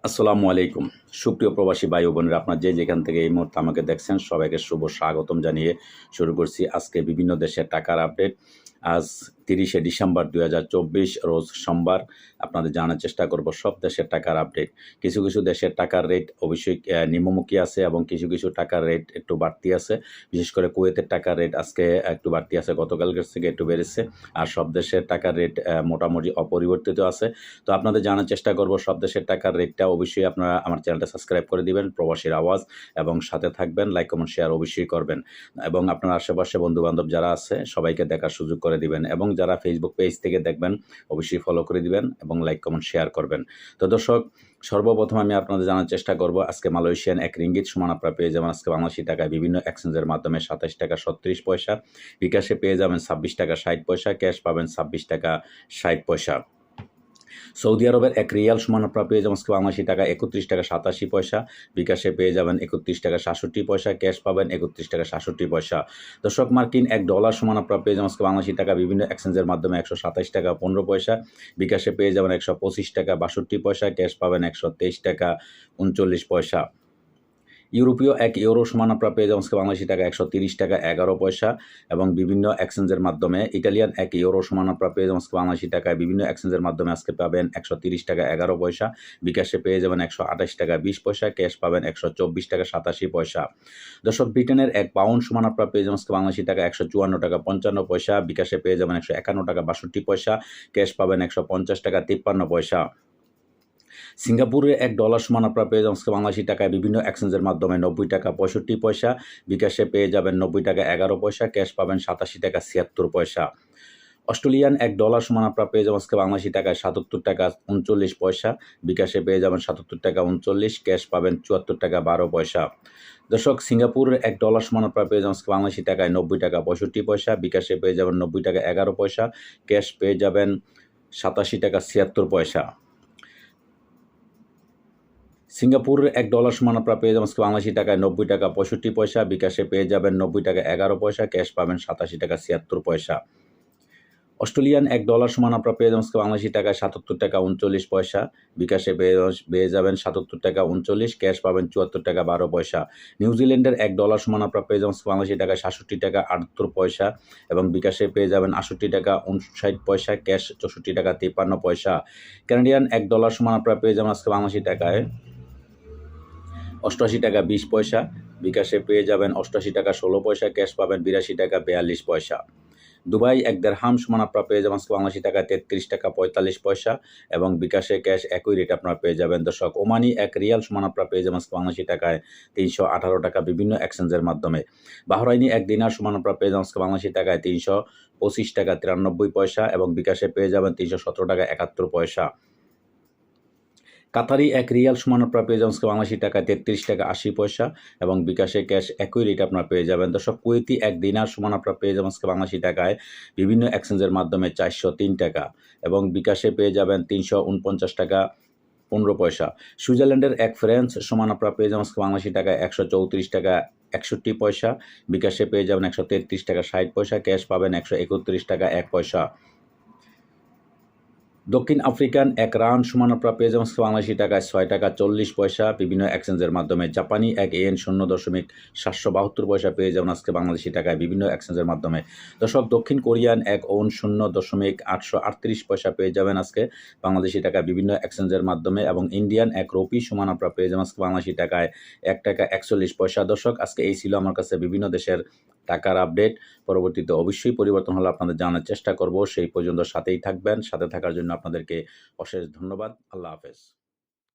আসসালামু আলাইকুম। সুপ্রিয় প্রবাসী ভাই ও বোনেরা, আপনারা যে যেখান থেকে এই মুহূর্তে আমাকে দেখছেন সবাইকে শুভ স্বাগতম জানিয়ে শুরু করছি আজকে বিভিন্ন দেশের টাকার আপডেট। আজ ৩০শে ডিসেম্বর ২০২৪ রোজ সোমবার। আপনাদের জানার চেষ্টা করব সব দেশের টাকার আপডেট। কিছু, কিছু দেশের টাকার রেট অবশ্যই নিম্নমুখী আছে এবং কিছু, কিছু টাকার রেট একটু বাড়তি আছে। বিশেষ করে কুয়েতের টাকার রেট আজকে একটু বাড়তি আছে, গতকালকের থেকে একটু বেড়েছে। আর সব দেশের টাকার রেট মোটামুটি অপরিবর্তিত আছে। তো আপনাদের জানার চেষ্টা করব সব দেশের টাকার রেটটা। অবশ্যই আপনারা আমার চ্যানেলটা সাবস্ক্রাইব করে দিবেন, প্রবাসীর আওয়াজ, এবং সাথে থাকবেন, লাইক কমেন্ট শেয়ার অবশ্যই করবেন এবং আপনার আশেপাশে বন্ধুবান্ধব যারা আছে সবাইকে দেখার সুযোগ করে দিবেন এবং যারা ফেসবুক পেজ থেকে দেখবেন অবশ্যই ফলো করে দিবেন এবং লাইক কমেন্ট শেয়ার করবেন। তো দর্শক, সর্বপ্রথম আমি আপনাদের জানার চেষ্টা করব আজকে মালয়েশিয়ান এক রিঙ্গিত সমান আপনারা পেয়ে যাবেন আজকে বাংলাদেশি টাকায় বিভিন্ন এক্সচেঞ্জের মাধ্যমে ২৭ টাকা ৩৬ পয়সা, বিকাশে পেয়ে যাবেন ২৬ টাকা ৬০ পয়সা, ক্যাশ পাবেন ২৬ টাকা ৬০ পয়সা। সৌদি আরবের এক রিয়াল সমান আপনারা পেয়ে যাবেন আজকে বাংলাদেশি টাকা ৩১ টাকা ৮৭ পয়সা, বিকাশে পেয়ে যাবেন ৩১ টাকা ৬৭ পয়সা, ক্যাশ পাবেন ৩১ টাকা ৬৭ পয়সা। দর্শক, মার্কিন $1 সমান আপনারা পেয়ে যাবেন আজকে বাংলাদেশি টাকা বিভিন্ন এক্সচেঞ্জের মাধ্যমে ১২৭ টাকা ১৫ পয়সা, বিকাশে পেয়ে যাবেন ১২৫ টাকা ৬২ পয়সা, ক্যাশ পাবেন ১২৩ টাকা ৩৯ পয়সা। ইউরোপীয় €1 সমান আপনারা পেয়ে যাবেন আজকে বাংলাদেশি টাকা ১৩০ টাকা ১১ পয়সা এবং বিভিন্ন এক্সচেঞ্জের মাধ্যমে ইটালিয়ান €1 সমান আপনারা পেয়ে যাবেন আজকে বাংলাদেশি টাকায় বিভিন্ন এক্সচেঞ্জের মাধ্যমে আজকে পাবেন ১৩০ টাকা ১১ পয়সা, বিকাশে পেয়ে যাবেন ১২৮ টাকা ২০ পয়সা, ক্যাশ পাবেন ১২৪ টাকা ৮৭ পয়সা। দর্শক, ব্রিটেনের £1 সমান আপনারা পেয়ে যাবেন আজকে বাংলাদেশি টাকা ১৫৪ টাকা ৫৫ পয়সা, বিকাশে পেয়ে যাবেন ১৫১ টাকা ৬২ পয়সা, ক্যাশ পাবেন ১৫০ টাকা ৫৩ পয়সা। সিঙ্গাপুরে $1 সমান আপনারা পেয়ে যাবেন আজকে বাংলাদেশি টাকায় বিভিন্ন এক্সচেঞ্জের মাধ্যমে ৯০ টাকা ৬৫ পয়সা, বিকাশে পেয়ে যাবেন ৯০ টাকা ১১ পয়সা, ক্যাশ পাবেন ৮৭ টাকা ৭৬ পয়সা। অস্ট্রেলিয়ান $1 সমান আপনারা পেয়ে যাবেন আজকে বাংলাদেশি টাকায় ৭৭ টাকা ৩৯ পয়সা, বিকাশে পেয়ে যাবেন ৭৭ টাকা ৩৯, ক্যাশ পাবেন ৭৪ টাকা ১২ পয়সা। দর্শক, সিঙ্গাপুরের $1 সমান আপনারা পেয়ে যাবেন আজকে বাংলাদেশি টাকায় ৯০ টাকা ৬৫ পয়সা, বিকাশে পেয়ে যাবেন ৯০ টাকা ১১ পয়সা, ক্যাশ পেয়ে যাবেন ৮৭ টাকা ৭৬ পয়সা। সিঙ্গাপুরের $1 সমান আপনারা পেয়ে যাবেন আজকে বাংলাদেশি টাকায় ৯০ টাকা ৬৫ পয়সা, বিকাশে পেয়ে যাবেন ৯০ টাকা ১১ পয়সা, ক্যাশ পাবেন ৮৭ টাকা ৭৬ পয়সা। অস্ট্রেলিয়ান $1 সমান আপনারা পেয়ে যাবেন আজকে বাংলাদেশি টাকায় ৭৭ টাকা ৩৯ পয়সা, বিকাশে পেয়ে যাবেন ৭৭ টাকা ৩৯, ক্যাশ পাবেন ৭৪ টাকা ১২ পয়সা। নিউজিল্যান্ডের $1 সমান আপনারা পেয়ে যাবেন আজকে বাংলাদেশি টাকায় ৬৭ টাকা ৭৮ পয়সা এবং বিকাশে পেয়ে যাবেন ৬৮ টাকা ৫৯ পয়সা, ক্যাশ ৬৪ টাকা ৫৩ পয়সা। কানাডিয়ান $1 সমান আপনারা পেয়ে যাবেন আজকে বাংলাদেশি টাকায় ৮৮ টাকা ২০ পয়সা, বিকাশে পেয়ে যাবেন ৮৮ টাকা ১৬ পয়সা, ক্যাশ পাবেন ৮২ টাকা ৪২ পয়সা। দুবাই এক দেরহাম সমান আপনারা পেয়ে যাবেন আজকে বাংলাদেশি টাকা ৩৩ টাকা ৪৫ পয়সা এবং বিকাশে ক্যাশ একই রেট আপনারা পেয়ে যাবেন। দর্শক, ওমানি এক রিয়াল সমান আপনারা পেয়ে যাবেন আজকে বাংলাদেশি টাকায় ৩১৮ টাকা বিভিন্ন এক্সচেঞ্জের মাধ্যমে। বাহরাইনি এক দিনার সমান আপনারা পেয়ে যাবেন আজকে বাংলাদেশি টাকায় ৩২৫ টাকা ৯৩ পয়সা এবং বিকাশে পেয়ে যাবেন ৩১৭ টাকা ৭১ পয়সা। কাতারি এক রিয়াল সমান আপনারা পেয়ে যাবেন আজকে বাংলাদেশি টাকায় ৩৩ টাকা ৮০ পয়সা এবং বিকাশে ক্যাশ একই রেট আপনারা পেয়ে যাবেন। দর্শক, কুয়েতি এক দিনার সমান আপনারা পেয়ে যাবেন আজকে বাংলাদেশি টাকায় বিভিন্ন এক্সচেঞ্জের মাধ্যমে ৪০৩ টাকা এবং বিকাশে পেয়ে যাবেন ৩৪৯ টাকা ১৫ পয়সা। সুইজারল্যান্ডের এক ফ্রান্স সমান আপনারা পেয়ে যাবেন আজকে বাংলাদেশি টাকায় ১৩৪ টাকা ৬১ পয়সা, বিকাশে পেয়ে যাবেন ১৩৩ টাকা ৬০ পয়সা, ক্যাশ পাবেন ১৩১ টাকা ১ পয়সা। দক্ষিণ আফ্রিকান এক রান সমান আপনারা পেয়ে যাবেন বাংলাদেশি টাকায় ৬ টাকা ৪০ পয়সা বিভিন্ন এক্সচেঞ্জের মাধ্যমে। জাপানি এক ইয়েন ০.৭৭২ পয়সা পেয়ে যাবেন আজকে বাংলাদেশি টাকায় বিভিন্ন এক্সচেঞ্জের মাধ্যমে। দর্শক, দক্ষিণ কোরিয়ান এক ওন ০.৮৩৮ পয়সা পেয়ে যাবেন আজকে বাংলাদেশি টাকায় বিভিন্ন এক্সচেঞ্জের মাধ্যমে এবং ইন্ডিয়ান এক রুপি সমান আপনারা পেয়ে যাবেন আজকে বাংলাদেশি টাকায় ১ টাকা ৪১ পয়সা। দর্শক, আজকে এই ছিল আমার কাছে বিভিন্ন দেশের টাকার আপডেট। পরবর্তীতে অবশ্যই পরিবর্তন হলে আপনাদের জানার চেষ্টা করব। সেই পর্যন্ত সাথেই থাকবেন। সাথে থাকার জন্য আপনাদেরকে অশেষ ধন্যবাদ। আল্লাহ হাফেজ।